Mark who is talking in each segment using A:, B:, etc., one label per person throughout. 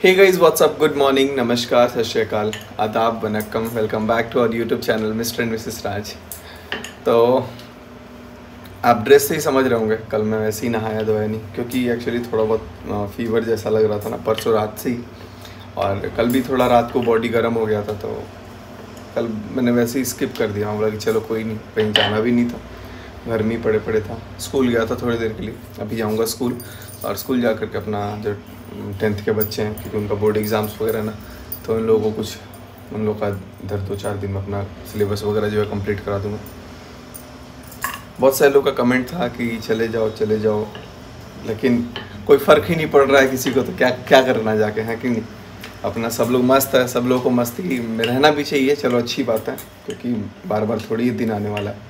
A: हे guys what's up, good morning, नमस्कार, सत श्री अकाल, आदाब, वनक्कम। Welcome back to our YouTube channel mister and missus Raj. तो आप ड्रेस से ही समझ रहे होंगे, कल मैं वैसे ही नहाया धोया नहीं, क्योंकि एक्चुअली थोड़ा बहुत फीवर जैसा लग रहा था ना परसों रात से ही। और कल भी थोड़ा रात को बॉडी गर्म हो गया था, तो कल मैंने वैसे ही स्किप कर दिया। बोला कि चलो कोई नहीं, कहीं जाना भी नहीं था, घर में ही पड़े पड़े था। स्कूल गया था थोड़ी देर के लिए, अभी जाऊँगा स्कूल। और स्कूल जा कर के अपना जो 10th के बच्चे हैं, क्योंकि उनका बोर्ड एग्ज़ाम्स वगैरह ना, तो उन लोगों को कुछ उन लोग का इधर 2-4 दिन में अपना सिलेबस वगैरह जो है कंप्लीट करा दूँगा। बहुत सारे लोग का कमेंट था कि चले जाओ, लेकिन कोई फ़र्क ही नहीं पड़ रहा है किसी को, तो क्या क्या करना जाके, है कि नहीं। अपना सब लोग मस्त है, सब लोगों को मस्ती में रहना भी चाहिए। चलो अच्छी बात है, क्योंकि बार बार थोड़ी ही दिन आने वाला है।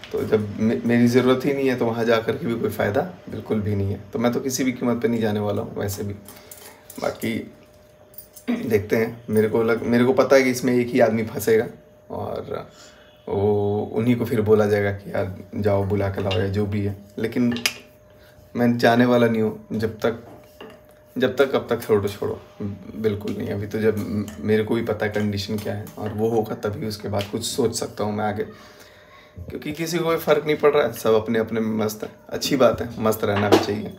A: तो जब मेरी ज़रूरत ही नहीं है, तो वहाँ जा कर के भी कोई फ़ायदा बिल्कुल भी नहीं है। तो मैं तो किसी भी कीमत पे नहीं जाने वाला हूँ वैसे भी। बाकी देखते हैं। मेरे को पता है कि इसमें एक ही आदमी फंसेगा, और वो उन्हीं को फिर बोला जाएगा कि यार जाओ बुला के लाओ या जो भी है। लेकिन मैं जाने वाला नहीं हूँ जब तक अब तक छोड़ो, बिल्कुल नहीं। अभी तो जब मेरे को भी पता है कंडीशन क्या है, और वो होगा तभी उसके बाद कुछ सोच सकता हूँ मैं आगे। क्योंकि किसी को कोई फ़र्क नहीं पड़ रहा है, सब अपने अपने में मस्त है। अच्छी बात है, मस्त रहना भी चाहिए।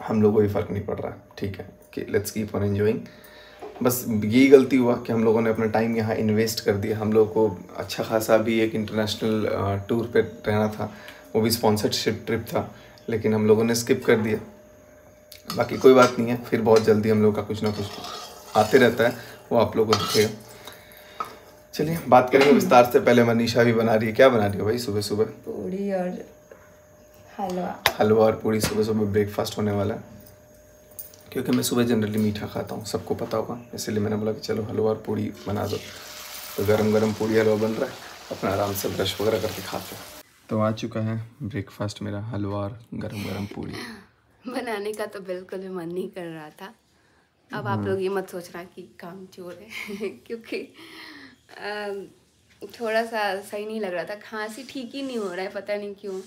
A: हम लोगों को भी फ़र्क नहीं पड़ रहा है, ठीक है कि लेट्स कीप ऑन एंजॉइंग। बस यही गलती हुआ कि हम लोगों ने अपना टाइम यहाँ इन्वेस्ट कर दिया। हम लोग को अच्छा खासा भी एक इंटरनेशनल टूर पे रहना था, वो भी स्पॉन्सरशिप ट्रिप था, लेकिन हम लोगों ने स्किप कर दिया। बाकी कोई बात नहीं है, फिर बहुत जल्दी हम लोग का कुछ ना कुछ आते रहता है, वो आप लोगों को दिखेगा। चलिए बात करेंगे विस्तार से। पहले मनीषा भी बना रही है। क्या बना रही हो भाई सुबह सुबह?
B: पूड़ी और
A: हलवा और पूड़ी सुबह सुबह ब्रेकफास्ट होने वाला है। क्योंकि मैं सुबह जनरली मीठा खाता हूँ, सबको पता होगा, इसलिए मैंने बोला कि चलो हलवा और पूड़ी बना दो। तो गरम गरम पूड़ी हलवा बन रहा है, अपना आराम से ब्रश वगैरह करके खाते हैं। तो आ चुका है ब्रेकफास्ट मेरा, हलवा और गरम गरम पूड़ी।
B: बनाने का तो बिल्कुल भी मन नहीं कर रहा था। अब आप लोग ये मत सोचना कि काम चोर है क्योंकि थोड़ा सा सही नहीं लग रहा था। खांसी ठीक ही नहीं हो रहा है, पता नहीं क्यों।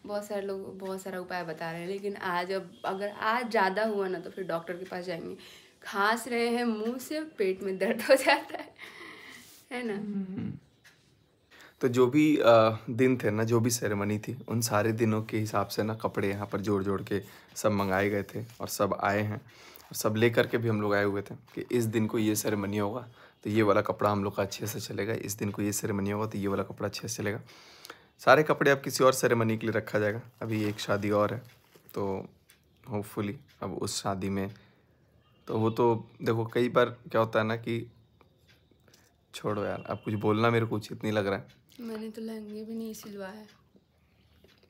B: बहुत सारे लोग बहुत सारा उपाय बता रहे हैं, लेकिन अगर आज ज़्यादा हुआ ना तो फिर डॉक्टर के पास जाएंगे। खांस रहे हैं मुंह से, पेट में दर्द हो जाता है ना।
A: तो जो भी दिन थे ना, जो भी सेरेमनी थी, उन सारे दिनों के हिसाब से ना कपड़े यहाँ पर जोड़ जोड़ के सब मंगाए गए थे, और सब आए हैं। और सब ले करके भी हम लोग आए हुए थे कि इस दिन को ये सेरेमनी होगा तो ये वाला कपड़ा हम लोग का अच्छे से चलेगा, इस दिन को ये सेरेमनी होगा तो ये वाला कपड़ा अच्छे से चलेगा। सारे कपड़े अब किसी और सेरेमनी के लिए रखा जाएगा। अभी एक शादी और है, तो होपफुली अब उस शादी में, तो वो तो देखो कई बार क्या होता है ना कि छोड़ो यार, अब कुछ बोलना मेरे को उचित नहीं लग रहा है।
B: मैंने तो लहंगे भी नहीं सिलवाया।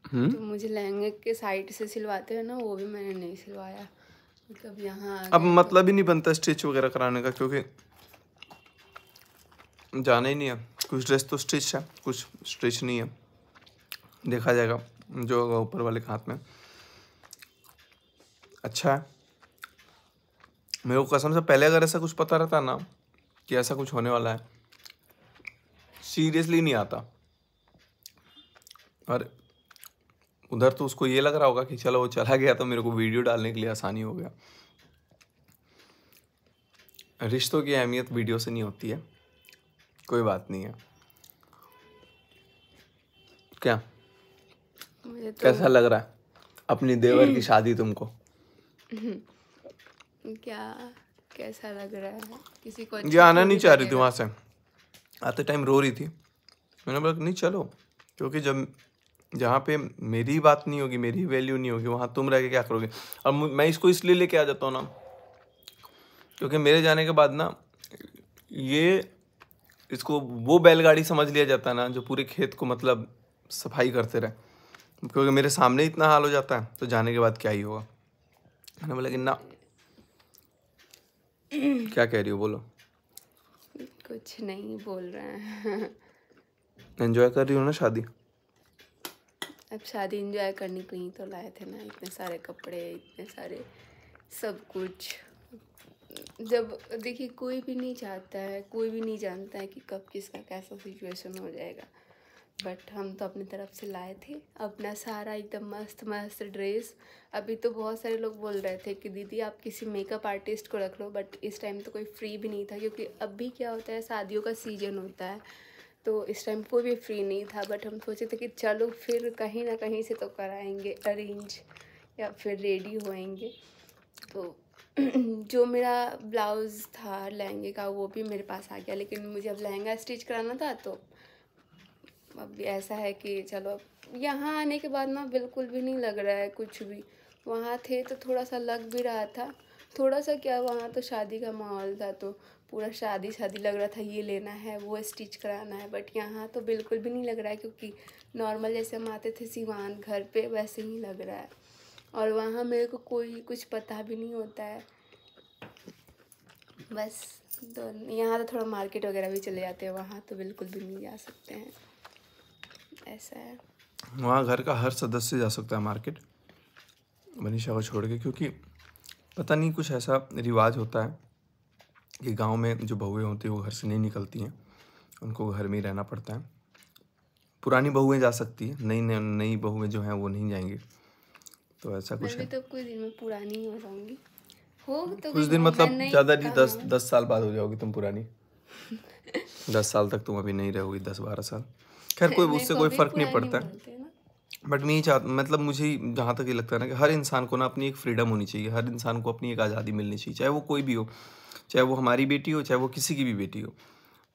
B: तो मुझे लहंगे के साइड से सिलवाते हैं ना, वो भी मैंने नहीं सिलवाया। मतलब यहाँ आ
A: अब
B: गए
A: मतलब ही नहीं बनता स्टिच वगैरह कराने का, क्योंकि जाना ही नहीं है। कुछ ड्रेस तो स्टिच है, कुछ स्टिच नहीं है, देखा जाएगा जो होगा ऊपर वाले के हाथ में। अच्छा है, मेरे को कसम से पहले अगर ऐसा कुछ पता रहता ना कि ऐसा कुछ होने वाला है, सीरियसली नहीं आता। और उधर तो उसको ये लग रहा होगा कि चलो वो चला गया तो मेरे को वीडियो डालने के लिए आसानी हो गया। रिश्तों की अहमियत वीडियो से नहीं होती है, कोई बात नहीं है। क्या
B: मुझे तो
A: कैसा लग रहा है अपनी देवर की शादी तुमको?
B: क्या कैसा लग रहा है, किसी को
A: ये
B: अच्छा
A: आना नहीं
B: थोड़ी
A: चाह रही थी
B: लगेगा।
A: वहाँ से, आते टाइम रो रही थी। मैंने बोला नहीं चलो, क्योंकि जब जहाँ पे मेरी बात नहीं होगी, मेरी वैल्यू नहीं होगी, वहाँ तुम रह के क्या करोगे। और मैं इसको इसलिए लेके आ जाता हूँ ना, क्योंकि मेरे जाने के बाद ना ये इसको वो बैलगाड़ी समझ लिया जाता है ना जो पूरे खेत को मतलब सफाई करते रहे। क्योंकि मेरे सामने इतना हाल हो जाता है, तो जाने के बाद क्या ही होगा। मैंने बोला कि ना। क्या कह रही हो, बोलो।
B: कुछ नहीं बोल रहे हैं।
A: एंजॉय कर रही हो ना शादी?
B: अब शादी एंजॉय करने को ही तो लाए थे ना, इतने सारे कपड़े, इतने सारे सब कुछ। जब देखिए कोई भी नहीं चाहता है, कोई भी नहीं जानता है कि कब किसका कैसा सिचुएशन हो जाएगा। बट हम तो अपनी तरफ से लाए थे अपना सारा एकदम मस्त मस्त ड्रेस। अभी तो बहुत सारे लोग बोल रहे थे कि दीदी आप किसी मेकअप आर्टिस्ट को रख लो, बट इस टाइम तो कोई फ्री भी नहीं था, क्योंकि अभी क्या होता है शादियों का सीजन होता है, तो इस टाइम कोई भी फ्री नहीं था। बट हम सोचे थे कि चलो फिर कहीं ना कहीं से तो कराएंगे अरेंज या फिर रेडी होएंगे। तो जो मेरा ब्लाउज़ था लहंगे का वो भी मेरे पास आ गया, लेकिन मुझे अब लहंगा स्टिच कराना था, तो अब ऐसा है कि चलो अब यहाँ आने के बाद ना बिल्कुल भी नहीं लग रहा है कुछ भी। वहाँ थे तो थोड़ा सा लग भी रहा था, थोड़ा सा क्या, वहाँ तो शादी का माहौल था तो पूरा शादी शादी लग रहा था, ये लेना है वो स्टिच कराना है। बट यहाँ तो बिल्कुल भी नहीं लग रहा है, क्योंकि नॉर्मल जैसे हम आते थे सिवान घर पे वैसे ही लग रहा है। और वहाँ मेरे को कोई कुछ पता भी नहीं होता है, बस तो यहाँ तो थोड़ा मार्केट वगैरह भी चले जाते हैं, वहाँ तो बिल्कुल भी नहीं जा सकते हैं, ऐसा है।
A: वहाँ घर का हर सदस्य जा सकता है मार्केट, मनीषा को छोड़ के, क्योंकि पता नहीं कुछ ऐसा रिवाज होता है कि गांव में जो बहुएं होती हैं वो घर से नहीं निकलती हैं, उनको घर में ही रहना पड़ता है। पुरानी बहुएं जा सकती हैं, नई नई बहुएं जो हैं वो नहीं जाएंगी, तो ऐसा कुछ
B: मैं भी
A: है।
B: तो कुछ दिन में पुरानी हो जाऊंगी, हो तो
A: कुछ
B: गई
A: दिन
B: हूँ मैं,
A: मतलब
B: नहीं
A: ज़्यादा नहीं,
B: कहाँ
A: 10 साल बाद हो जाओगी तुम पुरानी। 10 साल तक तुम अभी नहीं रहोगी, 10-12 साल। खैर कोई
B: मेरे
A: उससे
B: को
A: कोई
B: अभी
A: फ़र्क नहीं
B: पुरानी
A: पड़ता है।
B: बोलते हैं ना।
A: बट मैं ये चाहता, मतलब मुझे जहाँ तक ये लगता है ना कि हर इंसान को ना अपनी एक फ्रीडम होनी चाहिए, हर इंसान को अपनी एक आज़ादी मिलनी चाहिए, चाहे वो कोई भी हो, चाहे वो हमारी बेटी हो, चाहे वो किसी की भी बेटी हो।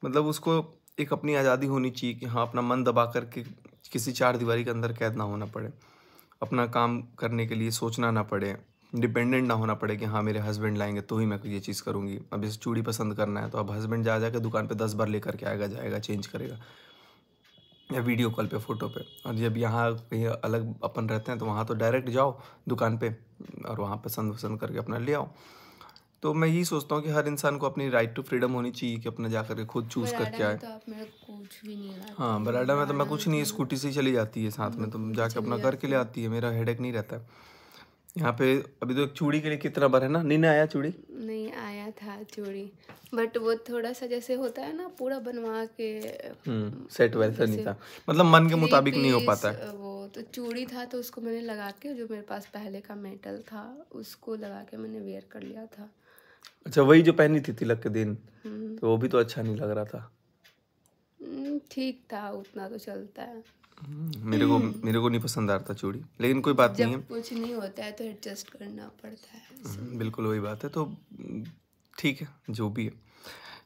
A: मतलब उसको एक अपनी आज़ादी होनी चाहिए कि हाँ, अपना मन दबा करके किसी चार दीवारी के अंदर कैद ना होना पड़े, अपना काम करने के लिए सोचना ना पड़े, डिपेंडेंट ना होना पड़े कि हाँ मेरे हस्बैंड लाएंगे तो ही मैं ये चीज़ करूँगी। अब जैसे चूड़ी पसंद करना है तो अब हस्बैंड जा के दुकान पे 10 बार लेकर के आएगा, जाएगा, चेंज करेगा, या वीडियो कॉल पे, फ़ोटो पे। और जब यहाँ कहीं अलग अपन रहते हैं तो वहाँ तो डायरेक्ट जाओ दुकान पे और वहाँ पसंद वसंद करके अपना ले आओ। तो मैं यही सोचता हूँ कि हर इंसान को अपनी राइट टू फ्रीडम होनी चाहिए कि अपना जा करके खुद चूज़
B: बराडा
A: करके
B: में
A: आए।
B: तो आप मेरा कुछ भी नहीं लाते
A: हाँ,
B: हो,
A: बराडा में तो मैं
B: बराडा में
A: कुछ
B: तो
A: नहीं,
B: मैं
A: स्कूटी से ही चली जाती है साथ में, तुम
B: बखूबी
A: जाके अपना
B: चली
A: करके
B: जाती
A: ले
B: हूँ।
A: आती है, मेरा हेडेक नहीं रहता है। यहाँ पे अभी तो एक चूड़ी के लिए कितना बार है ना, नहीं आया चूड़ी।
B: नहीं आया था चूड़ी, बट वो थोड़ा सा जैसे होता है ना पूरा बनवा के,
A: सेट वैसा नहीं
B: जैसे
A: था, मतलब मन के
B: थ्री
A: मुताबिक नहीं हो
B: पीस
A: पाता है।
B: वो तो चूड़ी था, तो उसको मैंने लगा के जो मेरे पास पहले का मेटल था उसको लगा के मैंने वेयर कर लिया था।
A: अच्छा, वही जो पहनी थी तिलक के दिन,
B: हम्म,
A: तो वो भी तो अच्छा नहीं लग रहा था।
B: ठीक था, उतना तो चलता है।
A: मेरे को नहीं पसंद आ रहा था चूड़ी, लेकिन कोई बात नहीं
B: जब
A: है।
B: कुछ नहीं होता है तो एडजस्ट करना पड़ता है, इसलिए।
A: बिल्कुल वही बात है, तो ठीक है जो भी है।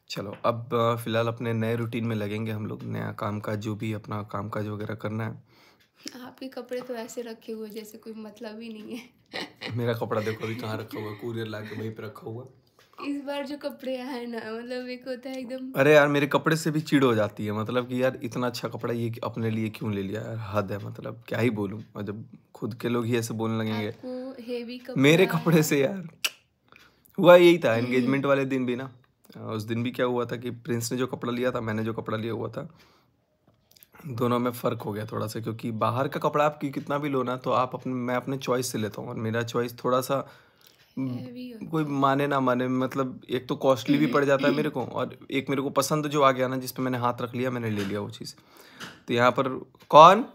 A: चलो अब फिलहाल अपने नए रूटीन में लगेंगे हम लोग, नया काम काज जो भी अपना काम काज वगैरह करना है।
B: आपके कपड़े तो ऐसे रखे हुए जैसे कोई मतलब ही नहीं है।
A: मेरा कपड़ा देखो अभी कहाँ रखा हुआ है, कूरियर ला के वहीं पे रखा हुआ है।
B: इस बार जो कपड़े आए ना, मतलब एक होता है एकदम।
A: अरे यार, मेरे कपड़े से भी चिढ़ हो जाती है, मतलब कि यार इतना अच्छा कपड़ा ये अपने लिए क्यों ले लिया यार, हद है, मतलब क्या ही बोलूँ। और जब खुद के लोग ही ऐसे बोलने लगेंगे
B: आपको हेवी
A: मेरे
B: कपड़ा
A: कपड़े से, यार हुआ यही था एंगेजमेंट वाले दिन भी ना। उस दिन भी क्या हुआ था कि प्रिंस ने जो कपड़ा लिया था, मैंने जो कपड़ा लिया हुआ था, दोनों में फ़र्क हो गया थोड़ा सा, क्योंकि बाहर का कपड़ा आप कितना भी लो ना तो आप अपने, मैं अपने चॉइस से लेता हूँ, और मेरा चॉइस थोड़ा सा
B: हैवी
A: कोई
B: होता
A: माने ना माने, मतलब एक तो कॉस्टली भी पड़ जाता है मेरे को, और एक मेरे को पसंद जो आ गया ना, जिस पे मैंने हाथ रख लिया, मैंने ले लिया वो चीज़। तो यहाँ पर कौन,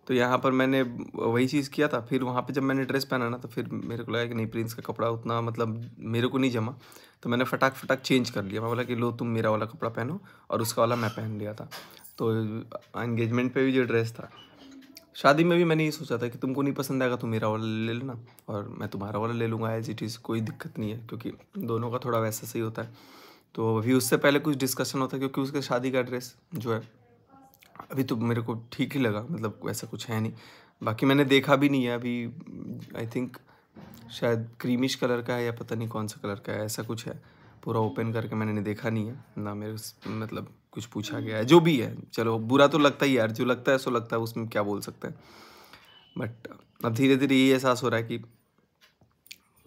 A: तो यहाँ पर मैंने वही चीज़ किया था। फिर वहाँ पे जब मैंने ड्रेस पहना ना, तो फिर मेरे को लगा कि नहीं, प्रिंस का कपड़ा उतना मतलब मेरे को नहीं जमा, तो मैंने फटाक फटाक चेंज कर लिया। मैं बोला कि लो तुम मेरा वाला कपड़ा पहनो, और उसका वाला मैं पहन लिया था। तो एंगेजमेंट पे भी जो ड्रेस था, शादी में भी मैंने ये सोचा था कि तुमको नहीं पसंद आएगा तो मेरा वाला ले लेना, और मैं तुम्हारा वाला ले लूँगा, एज इट इज़, कोई दिक्कत नहीं है, क्योंकि दोनों का थोड़ा वैसा सही होता है। तो अभी उससे पहले कुछ डिस्कशन होता है, क्योंकि उसके शादी का ड्रेस जो है अभी तो मेरे को ठीक ही लगा, मतलब वैसा कुछ है नहीं। बाकी मैंने देखा भी नहीं है अभी, आई थिंक शायद क्रीमिश कलर का है या पता नहीं कौन सा कलर का है, ऐसा कुछ है। पूरा ओपन करके मैंने देखा नहीं है ना, मेरे मतलब कुछ पूछा गया है, जो भी है। चलो बुरा तो लगता ही यार, जो लगता है सो लगता है, उसमें क्या बोल सकते हैं। बट अब धीरे धीरे ये एहसास हो रहा है कि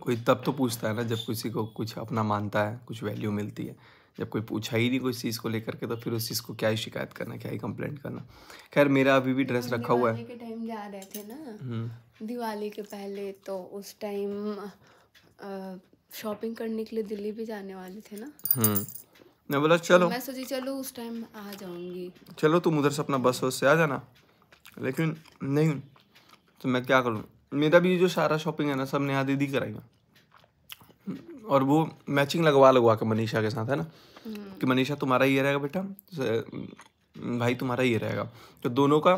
A: कोई तब तो पूछता है ना जब किसी को कुछ अपना मानता है, कुछ वैल्यू मिलती है। जब कोई पूछा ही नहीं कोई चीज़ को लेकर के, तो फिर उस चीज़ को क्या ही शिकायत करना, क्या ही कंप्लेंट करना। खैर मेरा अभी भी ड्रेस
B: हम
A: रखा हुआ है।
B: दिवाली के टाइम जा रहे थे ना, दिवाली के पहले, तो उस टाइम शॉपिंग करने के लिए दिल्ली भी जाने वाले थे ना।
A: मैं बोला चलो,
B: मैं सोची चलो उस टाइम आ जाऊंगी।
A: चलो तुम उधर से अपना बस से आ जाना, लेकिन नहीं, तो मैं क्या करूँ, मेरा भी जो सारा शॉपिंग है ना सब नेहा दीदी कराएगा, और वो मैचिंग लगवा के मनीषा के साथ है ना, कि मनीषा तुम्हारा ये रहेगा बेटा, भाई तुम्हारा ये रहेगा, तो दोनों का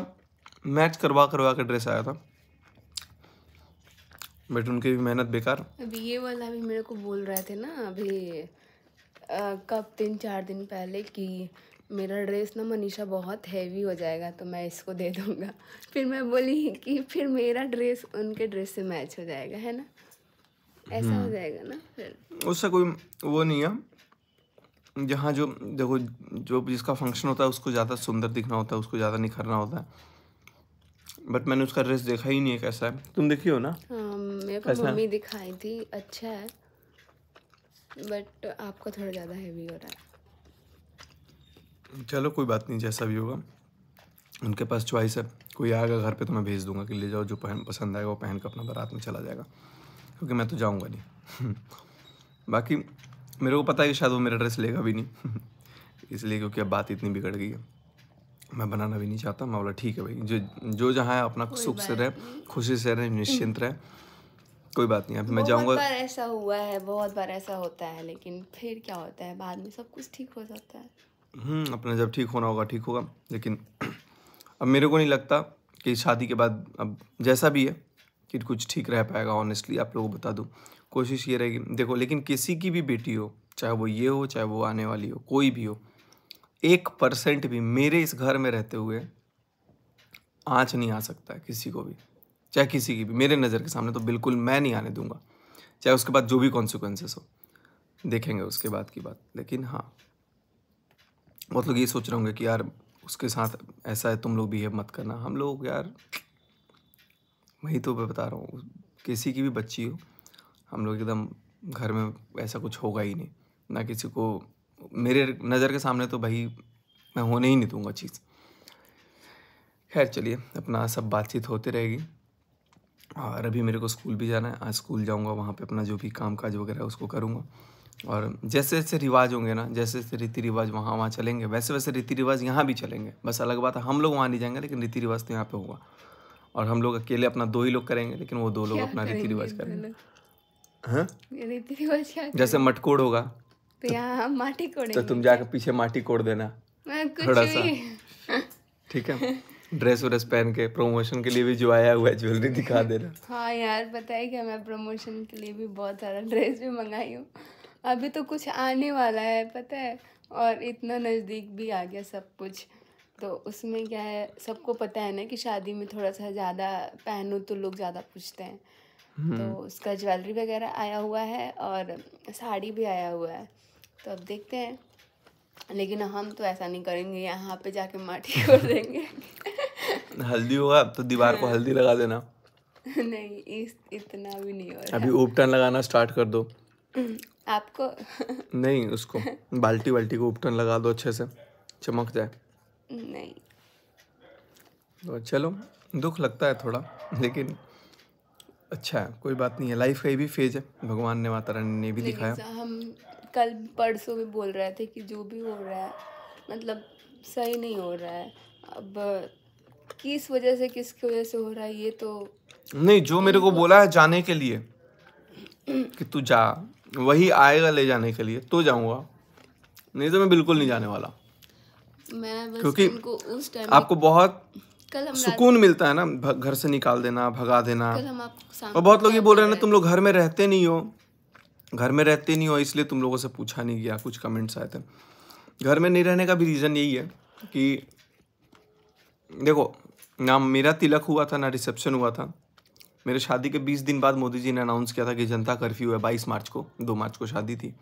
A: मैच करवा के ड्रेस आया था, बट उनकी भी मेहनत बेकार।
B: अभी ये वाला भी मेरे को बोल रहे थे ना अभी कब 3-4 दिन पहले कि मेरा ड्रेस ना मनीषा बहुत हैवी हो जाएगा तो मैं इसको दे दूँगा। फिर मैं बोली कि फिर मेरा ड्रेस उनके ड्रेस से मैच हो जाएगा, है ना, ऐसा हो जाएगा ना फिर।
A: उससे कोई वो नहीं है, जहाँ जो देखो जो जिसका फंक्शन होता है उसको ज़्यादा सुंदर दिखना होता है, उसको ज़्यादा निखरना होता है, बट मैंने उसका ड्रेस देखा ही नहीं है कैसा है, तुम देखी हो ना?
B: हाँ, मेरे को मम्मी दिखाई थी, अच्छा है, बट आपका थोड़ा ज़्यादा हैवी हो रहा है।
A: चलो कोई बात नहीं, जैसा भी होगा उनके पास चॉइस है, कोई आएगा घर पे तो मैं भेज दूंगा कि ले जाओ, जो पसंद आएगा वो पहन कर अपना बारात में चला जाएगा, क्योंकि मैं तो जाऊंगा नहीं। बाकी मेरे को पता है कि शायद वो मेरा ड्रेस लेगा भी नहीं इसलिए, क्योंकि अब बात इतनी बिगड़ गई है, मैं बनाना भी नहीं चाहता। मैं बोला ठीक है भाई, जो जहाँ है अपना सुख से रहे, खुशी से रहे, निश्चिंत रहे, कोई बात नहीं। अभी मैं जाऊँगा।
B: बहुत बार ऐसा हुआ है, बहुत बार ऐसा होता है, लेकिन फिर क्या होता है बाद में सब कुछ ठीक हो जाता है।
A: अपना जब ठीक होना होगा ठीक होगा, लेकिन अब मेरे को नहीं लगता कि शादी के बाद अब जैसा भी है कि कुछ ठीक रह पाएगा। ऑनेस्टली आप लोगों को बता दूं, कोशिश ये रहेगी, देखो लेकिन किसी की भी बेटी हो, चाहे वो ये हो चाहे वो आने वाली हो, कोई भी हो, 1% भी मेरे इस घर में रहते हुए आँच नहीं आ सकता है किसी को भी, चाहे किसी की भी मेरे नज़र के सामने, तो बिल्कुल मैं नहीं आने दूंगा, चाहे उसके बाद जो भी कॉन्सिक्वेंसेस हो, देखेंगे उसके बाद की बात। लेकिन हाँ, बहुत लोग ये सोच रहे होंगे कि यार उसके साथ ऐसा है, तुम लोग बिहेव मत करना। हम लोग यार, वही तो मैं बता रहा हूँ, किसी की भी बच्ची हो, हम लोग एकदम घर में ऐसा कुछ होगा ही नहीं, ना किसी को मेरे नज़र के सामने, तो भाई मैं होने ही नहीं दूंगा चीज़। खैर चलिए, अपना सब बातचीत होते रहेगी, और अभी मेरे को स्कूल भी जाना है, आज स्कूल जाऊंगा, वहाँ पे अपना जो भी काम काज वगैरह है उसको करूँगा, और जैसे जैसे रिवाज होंगे ना, जैसे जैसे रीति रिवाज वहाँ चलेंगे, वैसे वैसे रीति रिवाज यहाँ भी चलेंगे। बस अलग बात है हम लोग वहाँ नहीं जाएंगे, लेकिन रीति रिवाज तो यहाँ पे होगा, और हम लोग अकेले अपना 2 ही लोग करेंगे, लेकिन वो 2 लोग अपना रीति रिवाज करेंगे। हाँ,
B: रीति रिवाज क्या?
A: जैसे मटकोड़ होगा
B: तो यहाँ हम माटी कोड़ेंगे,
A: तो तुम जाकर पीछे माटी कोड़ देना थोड़ा सा, ठीक है? ड्रेस व्रेस पहन के प्रमोशन के लिए भी जो आया हुआ है ज्वेलरी दिखा देना।
B: हाँ यार, पता है क्या, मैं प्रमोशन के लिए भी बहुत सारा ड्रेस भी मंगाई हूँ, अभी तो कुछ आने वाला है पता है, और इतना नज़दीक भी आ गया सब कुछ, तो उसमें क्या है, सबको पता है ना कि शादी में थोड़ा सा ज़्यादा पहनो तो लोग ज़्यादा पूछते हैं, तो उसका ज्वेलरी वगैरह आया हुआ है और साड़ी भी आया हुआ है, तो अब देखते हैं। लेकिन हम तो ऐसा नहीं करेंगे, यहाँ पे जाके माटी कोड़ देंगे।
A: हल्दी होगा तो दीवार को हल्दी लगा देना।
B: नहीं, इतना भी नहीं हो रहा।
A: अभी उपटन लगाना स्टार्ट कर दो।
B: आपको
A: नहीं, उसको बाल्टी को उपटन लगा दो, अच्छे से चमक जाए।
B: नहीं,
A: तो चलो, दुख लगता है थोड़ा, लेकिन अच्छा है, कोई बात नहीं है, लाइफ का ये भी फेज है, भगवान ने, माता रानी ने भी दिखाया।
B: हम कल परसों भी बोल रहे थे कि जो भी हो रहा है मतलब सही नहीं हो रहा है, अब किस वजह से, किसकी वजह से हो रहा है ये तो
A: नहीं, जो मेरे को बोला है जाने के लिए कि तू जा, वही आएगा ले जाने के लिए, तो जाऊंगा, नहीं तो मैं बिल्कुल नहीं जाने वाला।
B: मैं बस
A: क्योंकि
B: उनको उस टाइम
A: आपको बहुत
B: कल हम
A: सुकून मिलता है ना, घर से निकाल देना, भगा देना।
B: कल हम आपको
A: और बहुत लोग ये बोल रहे हैं ना, तुम लोग घर में रहते नहीं हो, इसलिए तुम लोगों से पूछा नहीं गया, कुछ कमेंट्स आए थे। घर में नहीं रहने का भी रीज़न यही है कि देखो ना, मेरा तिलक हुआ था ना रिसेप्शन हुआ था, मेरे शादी के 20 दिन बाद मोदी जी ने अनाउंस किया था कि जनता कर्फ्यू है 22 मार्च को, 2 मार्च को शादी थी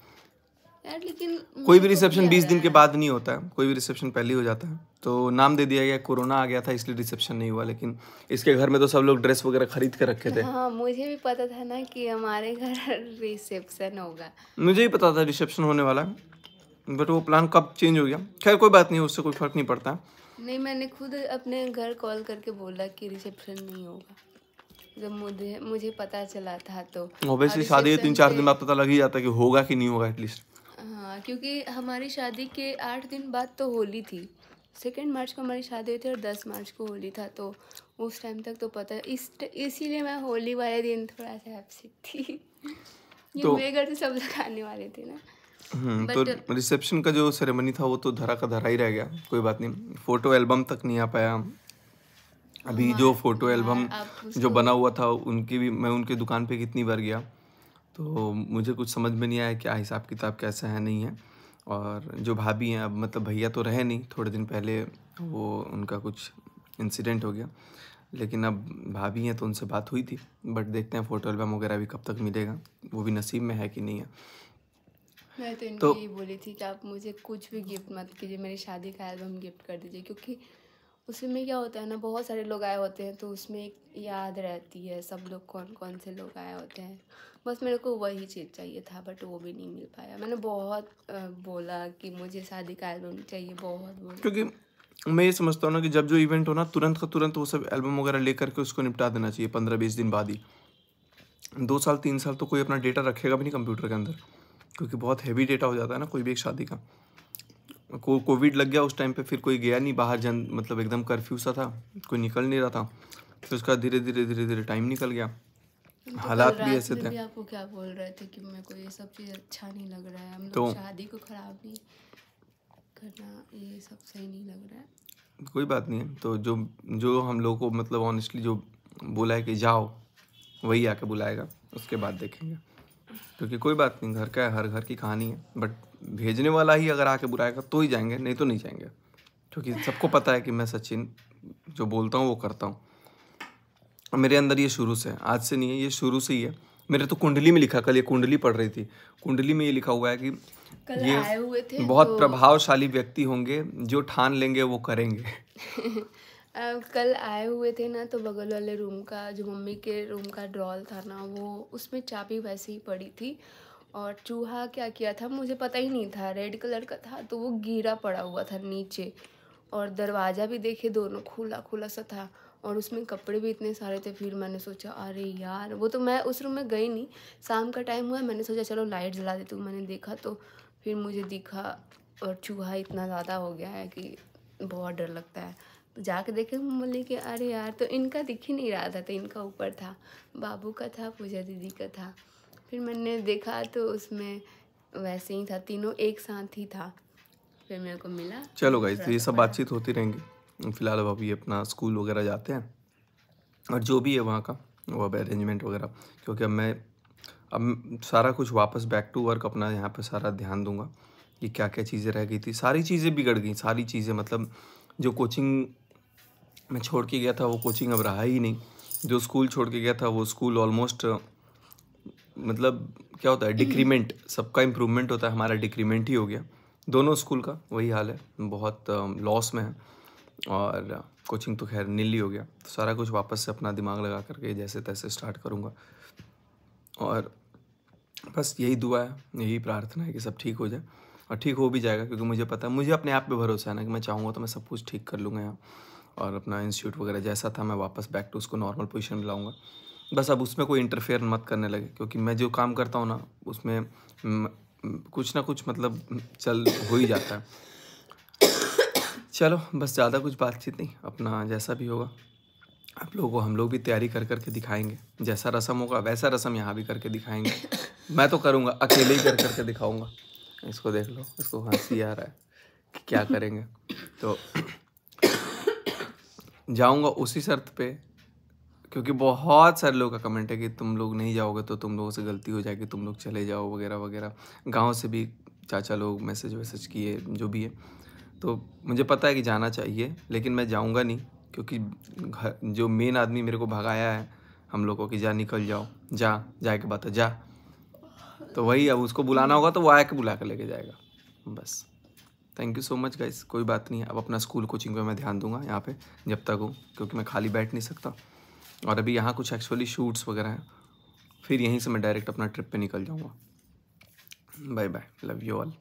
B: यार, लेकिन
A: कोई भी रिसेप्शन 20 दिन के बाद नहीं होता है, कोई भी रिसेप्शन पहले ही हो जाता है, तो नाम दे दिया गया, कोरोना आ गया था इसलिए रिसेप्शन नहीं हुआ। लेकिन इसके घर में तो सब लोग ड्रेस वगैरह खरीद के रखे थे।
B: हाँ, मुझे भी पता था ना कि हमारे घर रिसेप्शन होगा,
A: मुझे ही पता था रिसेप्शन होने वाला है, बट वो प्लान कब चेंज हो गया। खैर कोई बात नहीं, उससे कोई फर्क नहीं पड़ता।
B: नहीं, मैंने खुद अपने घर कॉल करके बोला कि रिसेप्शन नहीं होगा, जब मुझे पता चला था तो।
A: ऑब्वियसली शादी के 3-4 दिन बाद पता लग ही जाता है कि होगा कि नहीं होगा एटलीस्ट।
B: हाँ, क्योंकि हमारी शादी के 8 दिन बाद तो होली थी। 2 मार्च को हमारी शादी हुई थी और 10 मार्च को होली था, तो उस टाइम तक तो पता है इसीलिए मैं होली वाले दिन थोड़ा सा अपसेट थी ये
A: तो
B: मेरे घर से सब लोग आने वाले थे ना।
A: तो
B: बट
A: रिसेप्शन का जो सेरेमनी था वो तो धरा का धरा ही रह गया, कोई बात नहीं। फोटो एल्बम तक नहीं आ पाया। अभी जो फोटो एल्बम
B: आप
A: जो
B: उसको
A: बना हुआ था उनकी भी, मैं उनके दुकान पे कितनी बार गया, तो मुझे कुछ समझ में नहीं आया क्या हिसाब किताब कैसा है नहीं है। और जो भाभी हैं, अब मतलब भैया तो रहे नहीं, थोड़े दिन पहले वो उनका कुछ इंसिडेंट हो गया, लेकिन अब भाभी हैं तो उनसे बात हुई थी। बट देखते हैं फ़ोटो एल्बम वगैरह भी कब तक मिलेगा, वो भी नसीब में है कि नहीं है।
B: मैं तो इनको
A: तो
B: यही बोली थी कि आप मुझे कुछ भी गिफ्ट मत कीजिए, मेरी शादी का एल्बम गिफ्ट कर दीजिए, क्योंकि उसमें क्या होता है ना, बहुत सारे लोग आए होते हैं तो उसमें एक याद रहती है सब लोग कौन कौन से लोग आए होते हैं। बस मेरे को वही चीज़ चाहिए था, बट वो भी नहीं मिल पाया। मैंने बहुत बोला कि मुझे शादी का एल्बम चाहिए, बहुत बोला।
A: क्योंकि मैं ये समझता हूँ ना कि जब जो इवेंट हो ना, तुरंत का तुरंत वो सब एल्बम वगैरह लेकर के उसको निपटा देना चाहिए 15-20 दिन बाद ही। 2 साल 3 साल तो कोई अपना डेटा रखेगा भी नहीं कंप्यूटर के अंदर, क्योंकि बहुत हैवी डेटा हो जाता है ना कोई भी एक शादी का। कोविड लग गया उस टाइम पे, फिर कोई गया नहीं बाहर, जन मतलब एकदम कर्फ्यू सा था, कोई निकल नहीं रहा था। फिर उसका धीरे धीरे टाइम निकल गया,
B: तो कल
A: हालात भी
B: रात
A: ऐसे
B: में
A: थे।
B: भी आपको क्या बोल रहे थे कि मेरे को ये सब चीज़ अच्छा नहीं लग रहा है, हम
A: तो
B: लोग शादी को ख़राब नहीं करना, ये सब सही नहीं लग रहा है।
A: कोई बात नहीं है। तो जो जो हम लोग को मतलब ऑनेस्टली जो बोला है कि जाओ, वही आके बुलाएगा, उसके बाद देखेंगे। क्योंकि कोई बात नहीं, घर का है, हर घर की कहानी है। बट भेजने वाला ही अगर आके बुलाएगा तो ही जाएंगे, नहीं तो नहीं जाएंगे। क्योंकि सबको पता है कि मैं सचिन जो बोलता हूँ वो करता हूँ। मेरे अंदर ये शुरू से है, आज से नहीं है, ये शुरू से ही है। मेरे तो कुंडली में लिखा, कल ये कुंडली पढ़ रही थी, कुंडली में ये लिखा हुआ है कि
B: कल
A: ये
B: आए हुए थे
A: बहुत
B: तो
A: प्रभावशाली व्यक्ति होंगे, जो ठान लेंगे वो करेंगे।
B: कल आए हुए थे ना, तो बगल वाले रूम का, जो मम्मी के रूम का ड्रॉल था ना, वो उसमें चाबी वैसे ही पड़ी थी। और चूहा क्या किया था मुझे पता ही नहीं था, रेड कलर का था तो वो गिरा पड़ा हुआ था नीचे। और दरवाज़ा भी देखे दोनों खुला खुला सा था, और उसमें कपड़े भी इतने सारे थे। फिर मैंने सोचा अरे यार, वो तो मैं उस रूम में गई नहीं, शाम का टाइम हुआ, मैंने सोचा चलो लाइट जला देती हूँ। मैंने देखा तो फिर मुझे दिखा, और चूहा इतना ज़्यादा हो गया है कि बहुत डर लगता है। तो जाके देखे, हम बोले कि अरे यार, तो इनका दिख ही नहीं रहा था, तो इनका ऊपर था, बाबू का था, पूजा दीदी का था। फिर मैंने देखा तो उसमें वैसे ही था, तीनों एक साथ ही था। फिर मेरे को मिला,
A: चलो
B: मैंने
A: गाइस,
B: थोड़ा
A: तो ये
B: सा
A: सब
B: पढ़ा।
A: बातचीत होती रहेंगी। फिलहाल अब अभी अपना स्कूल वगैरह जाते हैं, और जो भी है वहाँ का वो अब अरेंजमेंट वगैरह, क्योंकि अब सारा कुछ वापस बैक टू वर्क अपना यहाँ पे सारा ध्यान दूंगा कि क्या क्या चीज़ें रह गई थी। सारी चीज़ें बिगड़ गई, सारी चीज़ें, मतलब जो कोचिंग मैं छोड़ के गया था वो कोचिंग अब रहा ही नहीं। जो स्कूल छोड़ के गया था वो स्कूल ऑलमोस्ट, मतलब क्या होता है डिक्रीमेंट, सबका इम्प्रूवमेंट होता है, हमारा डिक्रीमेंट ही हो गया। दोनों स्कूल का वही हाल है, बहुत लॉस में है। और कोचिंग तो खैर नील ही हो गया। तो सारा कुछ वापस से अपना दिमाग लगा करके जैसे तैसे स्टार्ट करूँगा। और बस यही दुआ है, यही प्रार्थना है कि सब ठीक हो जाए, और ठीक हो भी जाएगा। क्योंकि मुझे पता है, मुझे अपने आप पे भरोसा है ना कि मैं चाहूँगा तो मैं सब कुछ ठीक कर लूँगा यहाँ। और अपना इंस्टीट्यूट वगैरह जैसा था मैं वापस बैक टू उसको नॉर्मल पोजीशन में लाऊंगा। बस अब उसमें कोई इंटरफेयर मत करने लगे, क्योंकि मैं जो काम करता हूँ ना उसमें कुछ ना कुछ मतलब चल हो ही जाता है। चलो बस, ज़्यादा कुछ बातचीत नहीं, अपना जैसा भी होगा आप लोगों को हम लोग भी तैयारी कर करके दिखाएंगे। जैसा रस्म होगा वैसा रस्म यहाँ भी करके दिखाएंगे। मैं तो करूँगा, अकेले ही कर करके दिखाऊंगा। इसको देख लो, इसको हंसी आ रहा है कि क्या करेंगे। तो जाऊँगा उसी शर्त पे, क्योंकि बहुत सारे लोगों का कमेंट है कि तुम लोग नहीं जाओगे तो तुम लोगों से गलती हो जाएगी, तुम लोग चले जाओ वगैरह वगैरह। गांव से भी चाचा लोग मैसेज वैसेज किए, जो भी है। तो मुझे पता है कि जाना चाहिए, लेकिन मैं जाऊंगा नहीं, क्योंकि घर जो मेन आदमी मेरे को भगाया है हम लोग को कि जा निकल जाओ, जाए के बात है जा, तो वही अब उसको बुलाना होगा तो वो आके बुला कर लेके जाएगा बस। Thank you so much guys, कोई बात नहीं है। अब अपना स्कूल कोचिंग पे मैं ध्यान दूंगा यहाँ पे जब तक हूँ, क्योंकि मैं खाली बैठ नहीं सकता। और अभी यहाँ कुछ एक्चुअली शूट्स वगैरह हैं, फिर यहीं से मैं डायरेक्ट अपना ट्रिप पे निकल जाऊँगा। Bye bye, love you all.